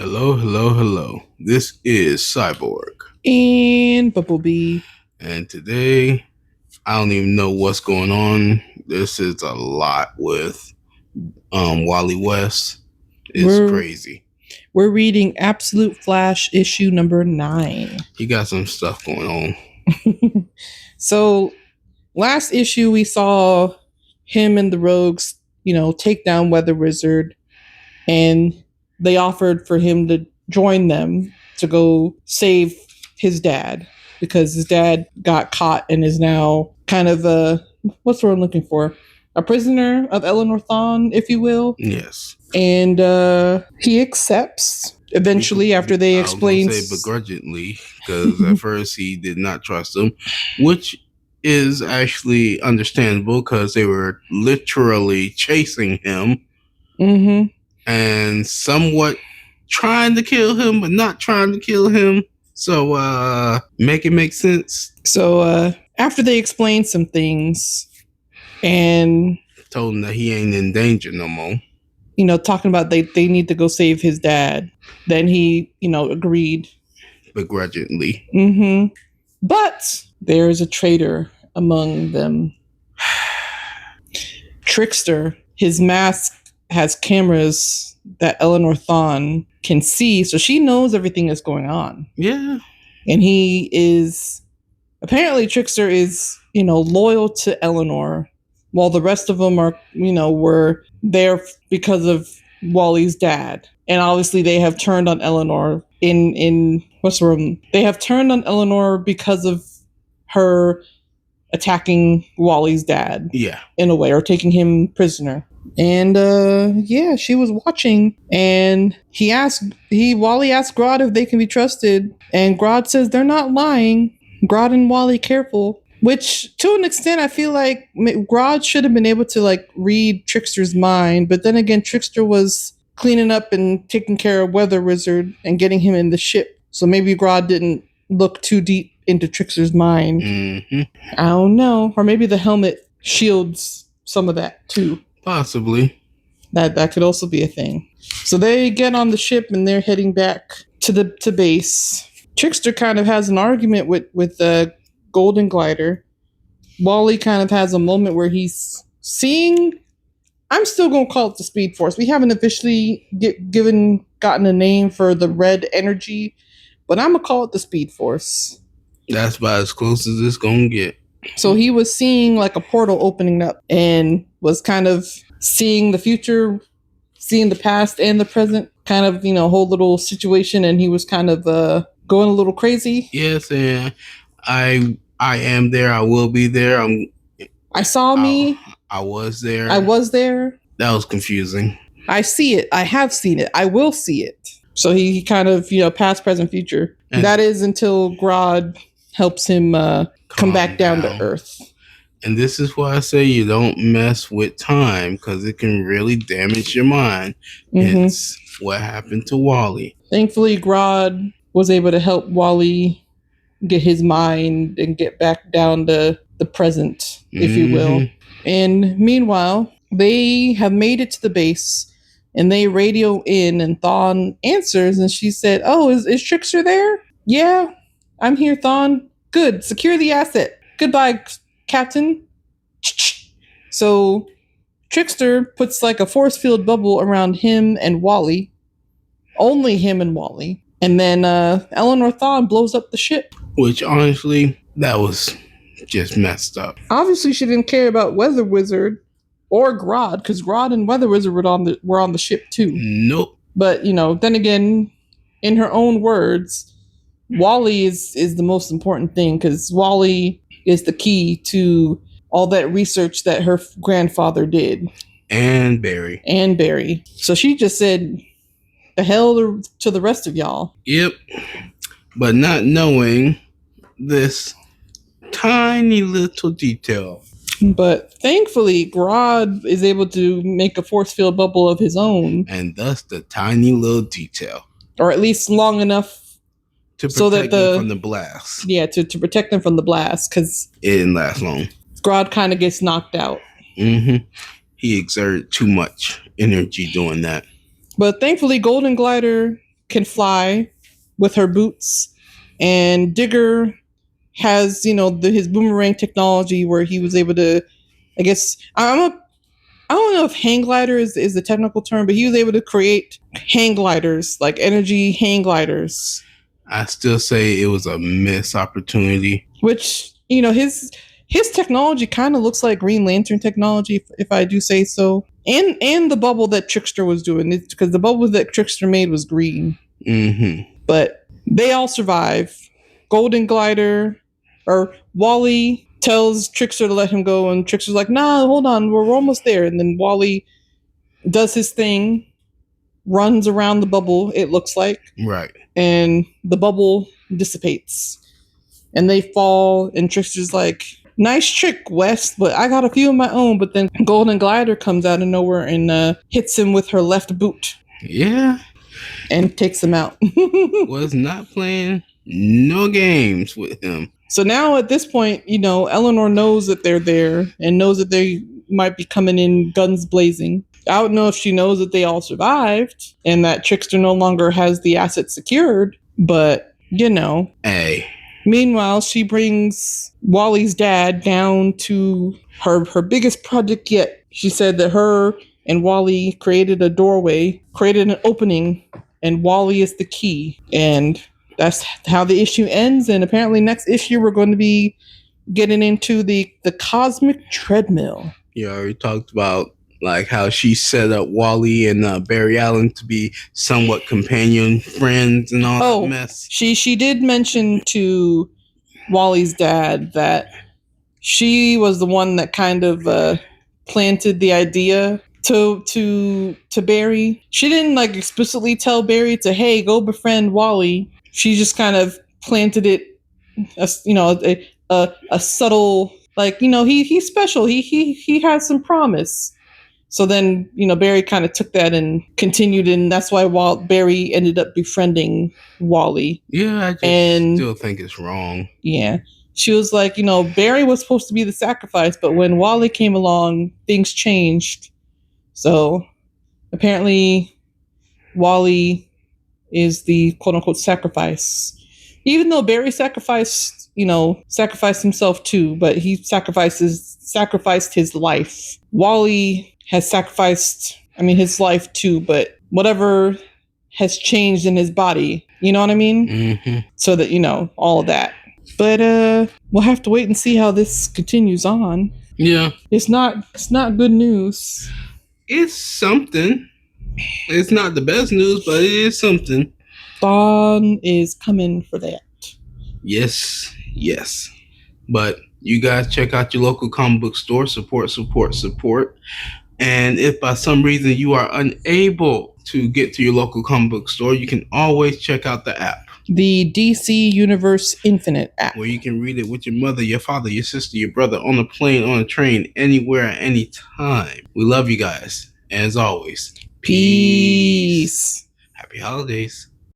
Hello, hello, hello. This is Cyborg. And Bumblebee. And today, I don't even know what's going on. This is a lot with Wally West. It's crazy. We're reading Absolute Flash issue number 9. He got some stuff going on. So, last issue we saw him and the Rogues, take down Weather Wizard, and they offered for him to join them to go save his dad because his dad got caught and is now kind of what's the word I'm looking for? A prisoner of Eleanor Thawne, if you will. Yes. And he accepts eventually after they explain. I say begrudgingly, because at first he did not trust him, which is actually understandable because they were literally chasing him. Mm-hmm. And somewhat trying to kill him, but not trying to kill him. So, make it make sense. So, after they explained some things and told him that he ain't in danger no more. Talking about they need to go save his dad. Then he, agreed. Begrudgingly. Mm-hmm. But there is a traitor among them. Trickster. His mask has cameras that Eleanor Thawne can see, so she knows everything that's going on. Yeah. And he is apparently Trickster is, loyal to Eleanor, while the rest of them are, were there because of Wally's dad. And obviously they have turned on Eleanor in what's the room? They have turned on Eleanor because of her attacking Wally's dad. Yeah. In a way, or taking him prisoner. And she was watching, and Wally asked Grodd if they can be trusted, and Grodd says they're not lying. Grodd and Wally careful, which to an extent I feel like Grodd should have been able to read Trickster's mind, but then again Trickster was cleaning up and taking care of Weather Wizard and getting him in the ship, so maybe Grodd didn't look too deep into Trickster's mind. Mm-hmm. I don't know, or maybe the helmet shields some of that too. Possibly. That could also be a thing. So they get on the ship and they're heading back to base. Trickster kind of has an argument with the Golden Glider. Wally kind of has a moment where he's seeing. I'm still gonna call it the Speed Force. We haven't officially gotten a name for the red energy, but I'm gonna call it the Speed Force. That's about as close as it's gonna get. So he was seeing a portal opening up and was kind of seeing the future, seeing the past and the present, kind of, whole little situation. And he was kind of going a little crazy. Yes, and I am there. I will be there. I saw me. I was there. I was there. That was confusing. I see it. I have seen it. I will see it. So he kind of, past, present, future. And that is until Grodd helps him come back down to Earth. And this is why I say you don't mess with time, because it can really damage your mind. Mm-hmm. It's what happened to Wally. Thankfully, Grodd was able to help Wally get his mind and get back down to the present, if you will. And meanwhile, they have made it to the base, and they radio in, and Thawne answers, and she said, "Oh, is Trickster there? Yeah, I'm here, Thawne. Good. Secure the asset. Goodbye, Captain." So Trickster puts a force field bubble around him and Wally. Only him and Wally. And then Eleanor Thawne blows up the ship. Which, honestly, that was just messed up. Obviously, she didn't care about Weather Wizard or Grodd, because Grodd and Weather Wizard were on the ship too. Nope. But, then again, in her own words, Wally is the most important thing, because Wally is the key to all that research that her grandfather did. And Barry. So she just said, the hell to the rest of y'all. Yep. But not knowing this tiny little detail. But thankfully, Grodd is able to make a force field bubble of his own. And thus the tiny little detail. Or at least long enough to protect them from the blast. Yeah, to protect them from the blast, because it didn't last long. Grodd kind of gets knocked out. Mm-hmm. He exerted too much energy doing that. But thankfully, Golden Glider can fly with her boots, and Digger has his boomerang technology where he was able to, I guess I don't know if hang glider is the technical term, but he was able to create hang gliders, like energy hang gliders. I still say it was a missed opportunity. Which, his technology kind of looks like Green Lantern technology, if I do say so. And the bubble that Trickster was doing, because the bubble that Trickster made was green. Mm-hmm. But they all survive. Golden Glider, or Wally tells Trickster to let him go, and Trickster's like, nah, hold on, we're almost there. And then Wally does his thing, runs around the bubble, it looks like. Right. And the bubble dissipates. And they fall, and Trickster's like, nice trick, West, but I got a few of my own. But then Golden Glider comes out of nowhere and hits him with her left boot. Yeah. And takes him out. Was not playing no games with him. So now at this point, Eleanor knows that they're there and knows that they might be coming in guns blazing. I don't know if she knows that they all survived and that Trickster no longer has the assets secured, but Hey. Meanwhile, she brings Wally's dad down to her biggest project yet. She said that her and Wally created a doorway, created an opening, and Wally is the key. And that's how the issue ends. And apparently next issue we're going to be getting into the cosmic treadmill. You already talked about like how she set up Wally and Barry Allen to be somewhat companion friends and all that mess. She did mention to Wally's dad that she was the one that kind of planted the idea to Barry. She didn't like explicitly tell Barry to, hey, go befriend Wally. She just kind of planted it, a subtle, like, he's special. He has some promise. So then, Barry kind of took that and continued, and that's why Barry ended up befriending Wally. Yeah, I just still think it's wrong. Yeah. She was like, Barry was supposed to be the sacrifice, but when Wally came along, things changed. So apparently Wally is the quote-unquote sacrifice. Even though Barry sacrificed himself too, but he sacrificed his life. Wally has sacrificed, his life too, but whatever has changed in his body, you know what I mean? Mm-hmm. So that, all of that. But we'll have to wait and see how this continues on. Yeah. It's not good news. It's something. It's not the best news, but it is something. Thawne is coming for that. Yes. But you guys check out your local comic book store. Support. And if by some reason you are unable to get to your local comic book store, you can always check out the app. The DC Universe Infinite app. Where you can read it with your mother, your father, your sister, your brother, on a plane, on a train, anywhere, at any time. We love you guys. As always, peace. Happy holidays.